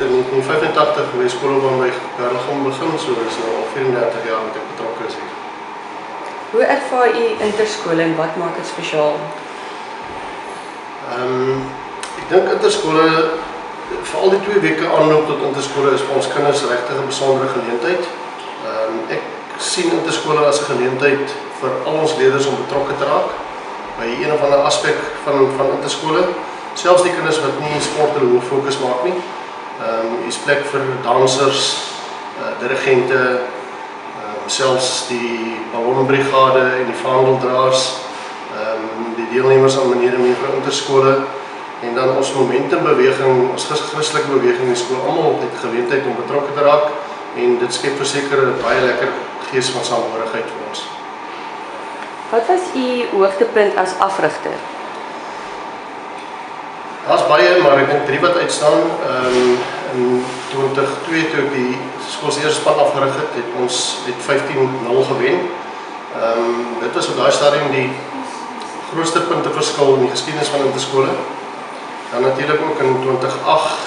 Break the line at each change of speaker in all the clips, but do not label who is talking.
in 1985 by skoolloopbaan by Berlagom begin, so is nou al 34 jaar wat ek betrokke is hier.
Hoe ervaar u interskole en wat maak dit spesiaal?
Ek dink interskole, veral die 2 weke aanloop tot interskole is vir ons kinders regtig 'n besondere geleentheid. Ek sien interskole as 'n geleentheid vir al ons leerders om betrokke te raak by een of ander aspek van interskole. Selfs die kinders wat nie sport hulle hoof fokus maak nie. Is plek vir dansers, dirigente, selfs die ballonbrigade en die vaandeldraers, die deelnemers aan meneer en mevrou interskole, en dan ons momentumbeweging, ons Christelike beweging in die skool, almal het geleentheid om betrokke te raak, en dit skep verseker 'n baie lekker gees van samehorigheid vir ons.
Wat was u hoogtepunt as afrigter?
Daar's baie, maar ek dink 3 wat uitstaan. In 2002 toe ek die skool se eerste span afgerig het, ons 15-0 gewen. Dit was op daai stadium die grootste punteverskil in die geskiedenis van interskole. Dan natuurlik ook in 2008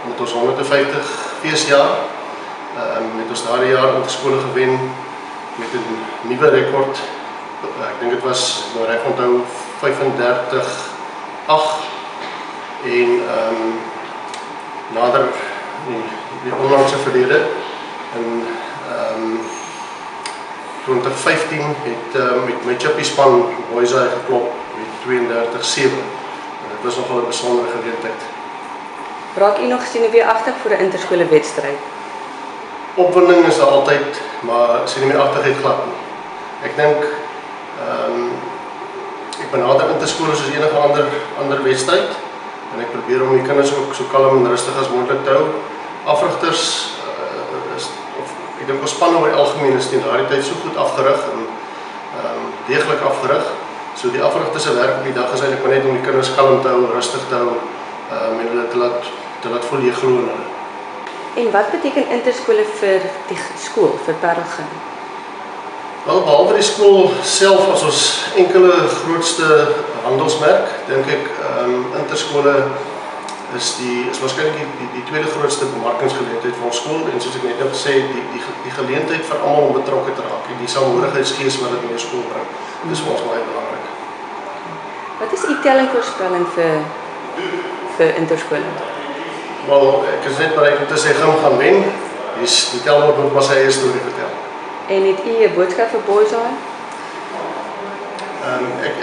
met ons 150 feesjaar. Het ons daardie jaar interskole gewen met 'n nuwe rekord. Ek dink dit was, nou reg onthou, 35-8. En nader die onlangse verlede in 2015 het met my Chippy span Boyside geklop met 32-7. Dit was nogal 'n besondere geleentheid.
Raak u nog senuweeagtig vir 'n interskole wedstryd?
Opwinding is daar altyd, maar senuweeagtigheid glad nie. Ek dink ek benader interskole soos enige ander wedstryd, en ek probeer om die kinders ook so kalm en rustig as moontlik te hou. Afrigters ek dink ons spanne oor die algemeen is teen daardie tyd so goed afgerig en deeglik afgerig. So die afrigters se werk op die dag is eintlik maar net om die kinders kalm te hou, rustig te hou, en hulle te laat voel jy glo in hulle.
En wat beteken interskole vir die skool, vir Parelgym?
Wel, behalwe die skool self as ons enkele grootste handelsmerk, dink ek interskole is waarskynlik die tweede grootste bemarkingsgeleentheid vir ons skool, en soos ek net gesê het, die geleentheid vir almal om betrokke te raak en die samehorigheidsgees wat dit in jou skool bring. Dis vir ons baie belangrik.
Wat is u tellingvoorspelling vir interskole?
Wel, ek is net bereid om te sê Gym gaan wen. Die telwoord moet maar sy eie storie vertel.
En het u 'n boodskap vir Boyside?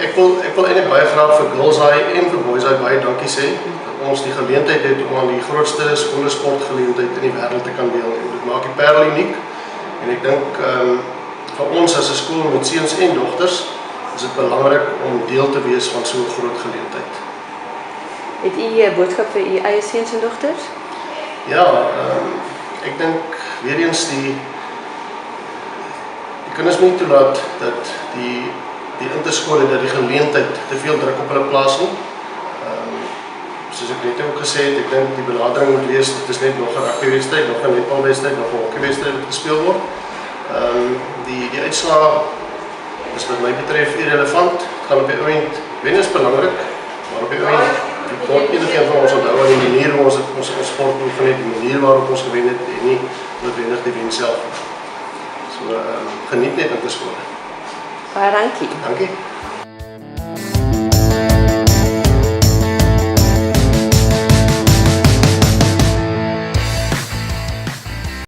Ek wil eintlik baie graag vir Girlside en vir Boyside baie dankie sê dat ons die geleentheid het om aan die grootste skoolsportgeleentheid in die wêreld te kan deel. En dit maak die Parel uniek. En ek dink vir ons as 'n skool met seuns en dogters is dit belangrik om deel te wees van so 'n groot geleentheid.
Het u 'n boodskap vir u eie seuns en dogters?
Ja, ek dink weer eens die kinders moet toelaat dat die interskole, dat die geleentheid te veel druk op hulle plaas nie. Soos ek net ook gesê het, ek dink die benadering moet wees, dit is net nog 'n rugbywedstryd, nog 'n netbalwedstryd, nog 'n hokkiewedstryd wat gespeel word. Die uitslae is wat my betref irrelevant. Het gaan op die oomblik wen is belangrik, maar op die oomblik word enige van ons onthou aan die manier hoe ons sport beoefen het, die manier waarop ons gewen het en nie noodwendig die wen self. So geniet net interskole.
Baie dankie.
Dankie.